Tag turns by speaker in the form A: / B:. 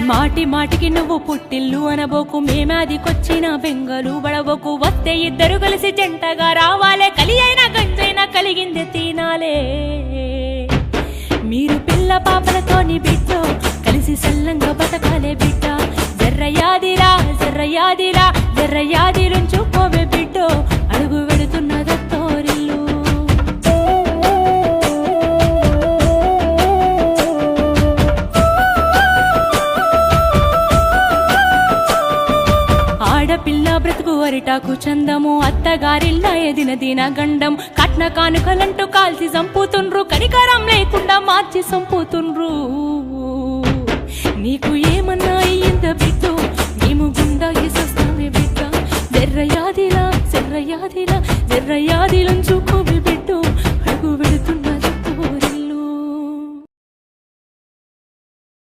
A: మాటి మాటికి నువ్వు పుట్టిల్లు అనబోకు, మేమాదికొచ్చిన బెంగలు బడబోకు. వస్తే ఇద్దరు కలిసి జంటగా రావాలే, కలి అయినా గంజైనా కలిగిందే తినాలే. మీరు పిల్ల పాపలతోని బిడ్డ కలిసి సల్లంగా బతకాలే బిడ్డ. జర్రయాదిరా జర్రయాదిరా జర్రయాదిరుంచుకోవే బిడ్డ, అడుగు వెడుతున్నదత్తోరిల్లు. ఆడపిల్ల బ్రతుకు అరిటాకు చందము, అత్తగారిల్లా ఎదిన దిన గండం. కట్న కానుకలంటూ కాల్చి చంపుతుండ్రు, కనికరం లేకుండా మార్చి చంపుతుండ్రు. నీకు ఏమన్నా అయ్యింద బిడ్డ, మేము గుండా వేసొస్తామే బిడ్డ. జర్రయాదిలా జర్రయాదిలా జర్రయాదిలుంచుకో